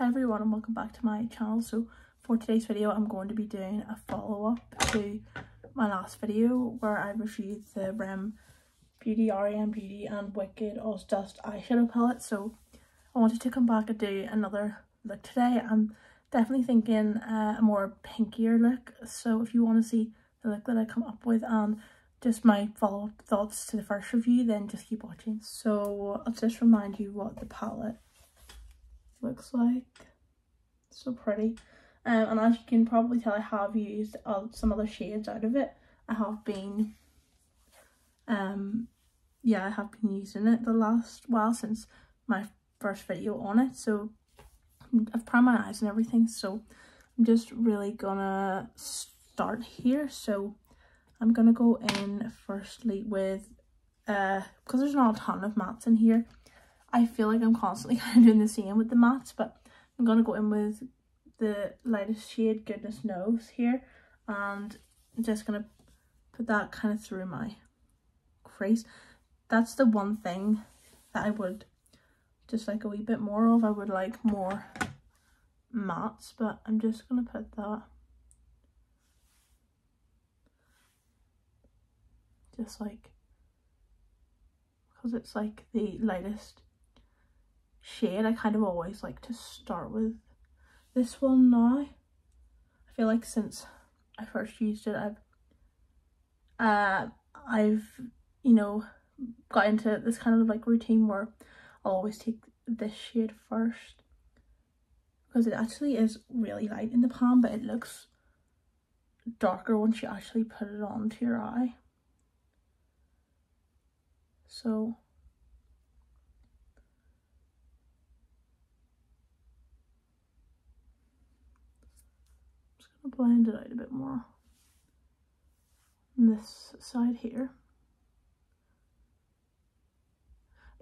Hi everyone and welcome back to my channel. So for today's video I'm going to be doing a follow-up to my last video where I reviewed the R.e.m Beauty, R.e.m Beauty and WICKED Ozdust eyeshadow palette. So I wanted to come back and do another look today. I'm definitely thinking a more pinkier look, so if you want to see the look that I come up with and just my follow-up thoughts to the first review, then just keep watching. So I'll just remind you what the palette looks like. So pretty, and as you can probably tell, I have used some other shades out of it. I have been I have been using it the last while since my first video on it, so I've primed my eyes and everything. So I'm just really gonna start here. So I'm gonna go in firstly with because there's not a ton of mattes in here, I feel like I'm constantly kind of doing the same with the mattes, but I'm gonna go in with the lightest shade, Goodness Knows, here, and I'm just gonna put that kind of through my crease. That's the one thing that I would just like a wee bit more of. I would like more mattes, but I'm just gonna put that just like, because it's like the lightest shade. I kind of always like to start with this one now. I feel like since I first used it, I've you know, got into this kind of like routine where I'll always take this shade first, because it actually is really light in the palm, but it looks darker once you actually put it onto your eye. So I'm just gonna blend it out a bit more on this side here.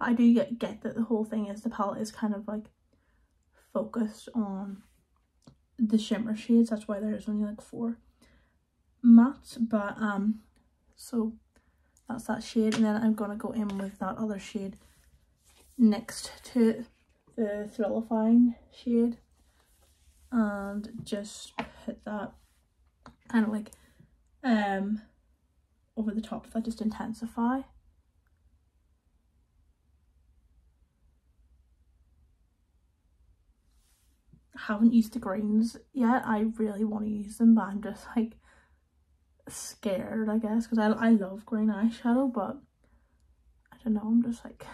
I do get that the whole thing is the palette is kind of like focused on the shimmer shades. That's why there's only like 4 mattes, but so that's that shade, and then I'm gonna go in with that other shade next to it, the Thrillifying shade, and just put that kind of like over the top of that, just intensify. I haven't used the greens yet. I really want to use them, but I'm just like scared, I guess, because I love green eyeshadow, but I don't know, I'm just like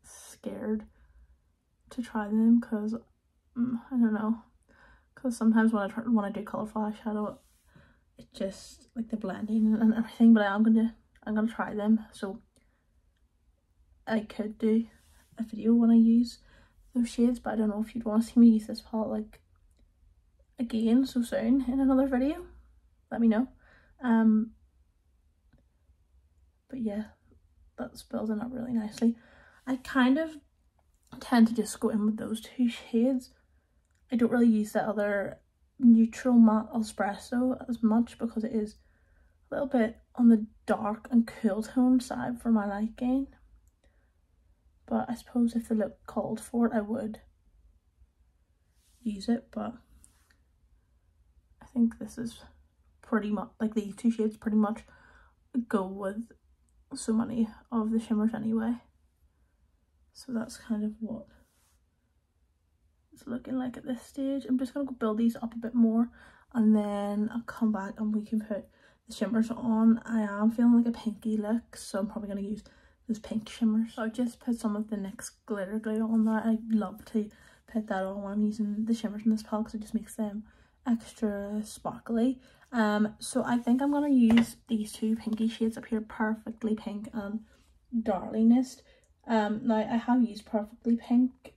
scared to try them, because I don't know, because sometimes when I do colourful eyeshadow, it just like the blending and everything. But I'm gonna try them, so I could do a video when I use those shades, but I don't know if you'd want to see me use this palette like again so soon in another video. Let me know. But yeah, that's building up really nicely. I kind of tend to just go in with those 2 shades. I don't really use the other neutral matte espresso as much, because it is a little bit on the dark and cool tone side for my liking. But I suppose if the look called for it, I would use it. But I think this is pretty much like, these 2 shades pretty much go with so many of the shimmers anyway. So that's kind of what it's looking like at this stage. I'm just gonna go build these up a bit more, and then I'll come back and we can put the shimmers on. I am feeling like a pinky look, so I'm probably gonna use those pink shimmers. So I've just put some of the NYX glitter glue on that. I love to put that on when I'm using the shimmers in this palette, because it just makes them extra sparkly. So I think I'm gonna use these 2 pinky shades up here, Perfectly Pink and Darlingest. Now I have used Perfectly Pink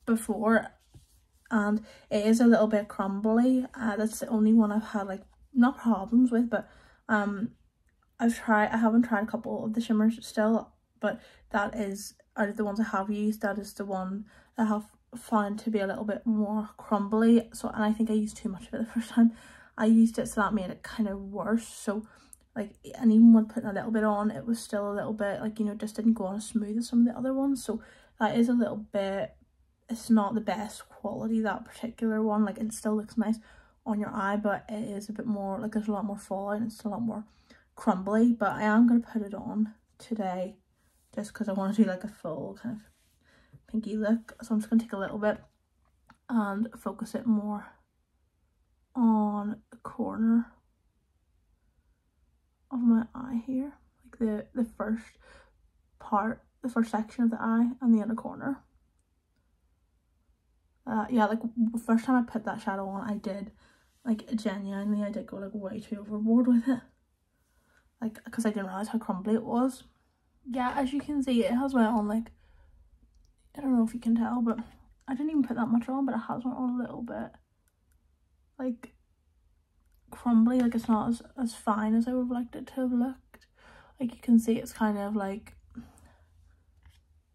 before, and it is a little bit crumbly. That's the only one I've had like not problems with, but I haven't tried a couple of the shimmers still, but that is, out of the ones I have used, that is the one I have found to be a little bit more crumbly. So, and I think I used too much of it the first time I used it, so that made it kind of worse. So like, and even when putting a little bit on, it was still a little bit like, you know, just didn't go on as smooth as some of the other ones. So that is a little bit it's not the best quality, that particular one. Like, it still looks nice on your eye, but it is a bit more, like, there's a lot more fallout and it's a lot more crumbly. But I am going to put it on today just because I want to do like a full kind of pinky look. So I'm just going to take a little bit and focus it more on the corner of my eye here, like the first part, the first section of the eye and the inner corner. Yeah, like the first time I put that shadow on, I did, like, genuinely, I did go like way too overboard with it, like, because I didn't realize how crumbly it was. Yeah, as you can see, it has went on, like, I don't know if you can tell, but I didn't even put that much on, but it has went on a little bit, like, crumbly. Like, it's not as fine as I would have liked it to have looked. Like, you can see it's kind of like,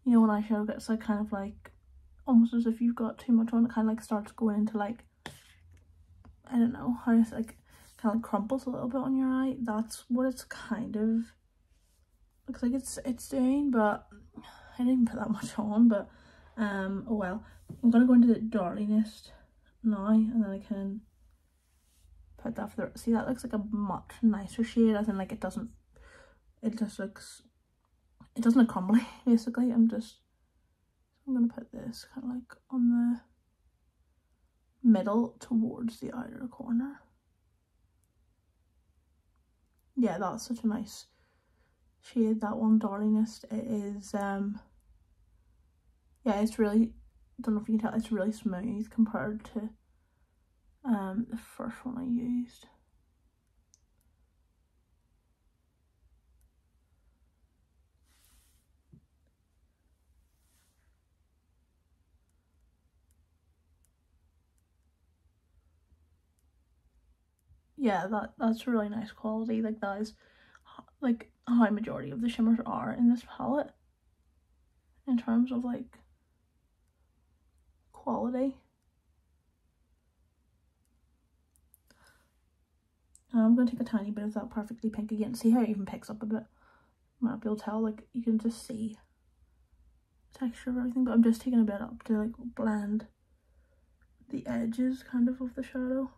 you know, when eyeshadow gets like kind of like almost as if you've got too much on, it kind of like starts going into like, I don't know how it's like, kind of like crumples a little bit on your eye. That's what it's kind of looks like it's doing, but I didn't put that much on. But oh well. I'm gonna go into the Darliness now, and then I can put that for the, see, that looks like a much nicer shade, as in like it doesn't look crumbly basically. I'm gonna put this kind of like on the middle towards the outer corner. Yeah, that's such a nice shade, that one, Darliness. It is yeah, it's really, don't know if you can tell, it's really smooth compared to the first one I used. Yeah, that's really nice quality. Like, that is like a high majority of the shimmers are in this palette in terms of like quality. And I'm going to take a tiny bit of that Perfectly Pink again. See how it even picks up a bit? You might not be able to tell, like, you can just see the texture of everything, but I'm just taking a bit up to like blend the edges kind of the shadow.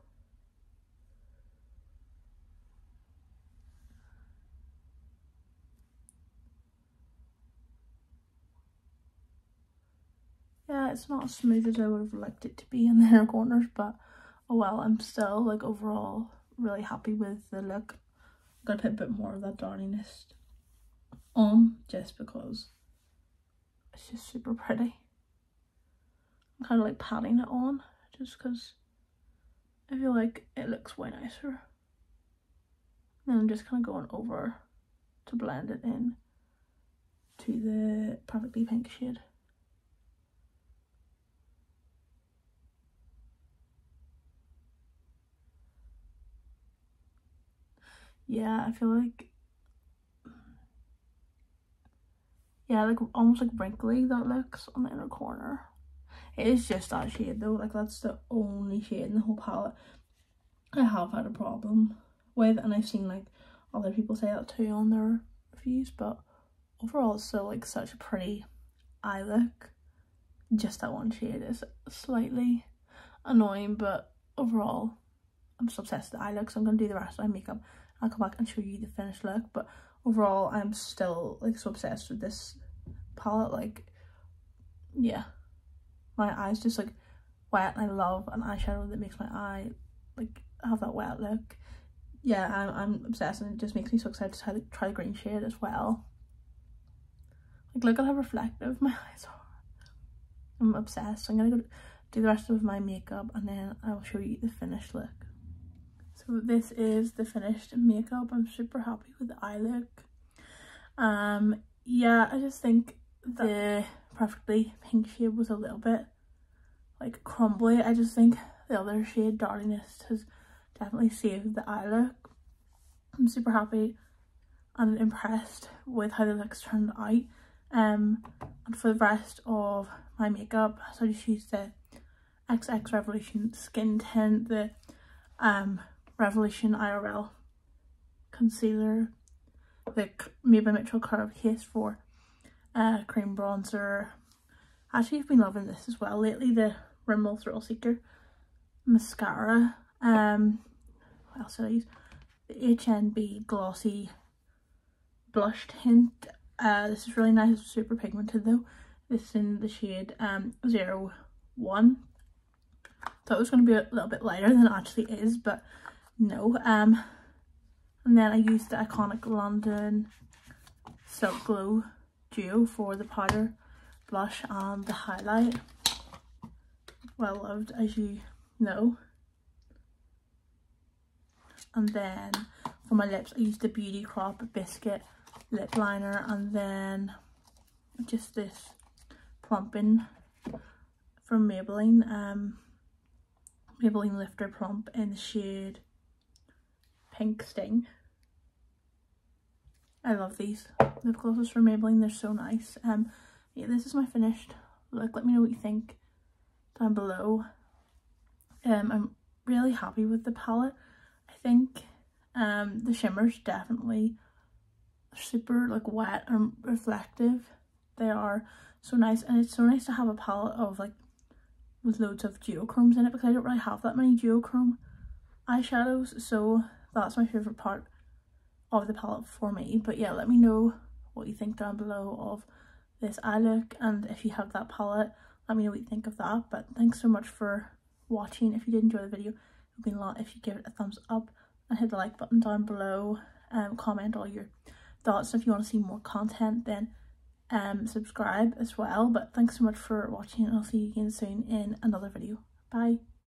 Yeah, it's not as smooth as I would have liked it to be in the inner corners, but oh well. I'm still like overall really happy with the look. I'm gonna put a bit more of that Darliness on just because it's just super pretty. I'm kind of like patting it on just because I feel like it looks way nicer. And I'm just kind of going over to blend it in to the Perfectly Pink shade. Yeah, I feel like, yeah, like almost like wrinkly that looks on the inner corner. It is just that shade though, like that's the only shade in the whole palette I have had a problem with, and I've seen like other people say that too on their reviews, but overall it's still like such a pretty eye look. Just that one shade is slightly annoying, but overall I'm just obsessed with the eye look, so I'm going to do the rest of my makeup. I'll come back and show you the finished look, but overall I'm still like so obsessed with this palette. Like, yeah, my eyes just like wet, and I love an eyeshadow that makes my eye like have that wet look. Yeah, I'm obsessed, and it just makes me so excited to try the green shade as well. Like, look at how reflective my eyes are. I'm obsessed. I'm gonna go do the rest of my makeup, and then I will show you the finished look. So this is the finished makeup. I'm super happy with the eye look. Yeah, I just think the Perfectly Pink shade was a little bit like crumbly. I just think the other shade, Darliness, has definitely saved the eye look. I'm super happy and impressed with how the looks turned out. And for the rest of my makeup, so I just used the XX Revolution Skin Tint, the Revolution IRL concealer, the Made by Mitchell Curve case for cream bronzer, Actually, I've been loving this as well lately, the R.e.m Thrill Seeker mascara. What else did I use? The HNB Glossy Blush Tint. This is really nice. It's super pigmented though. This is in the shade 01. Thought it was going to be a little bit lighter than it actually is, but no. And then I used the iconic London Silk Glow Duo for the powder, blush and the highlight. Well loved, as you know. And then for my lips I used the Beauty Crop Biscuit lip liner, and then just this plumping from Maybelline, Maybelline Lifter Plump in the shade Pink Sting. I love these lip glosses from Maybelline, they're so nice. Yeah, this is my finished look. Let me know what you think down below. I'm really happy with the palette. I think the shimmers definitely super like wet and reflective. They are so nice, and it's so nice to have a palette of like with loads of duochromes in it, because I don't really have that many duochrome eyeshadows, so that's my favourite part of the palette for me. But yeah, let me know what you think down below of this eye look, and if you have that palette, let me know what you think of that. But thanks so much for watching. If you did enjoy the video, it would mean a lot if you give it a thumbs up and hit the like button down below. Comment all your thoughts. If you want to see more content, then subscribe as well. But thanks so much for watching, and I'll see you again soon in another video. Bye.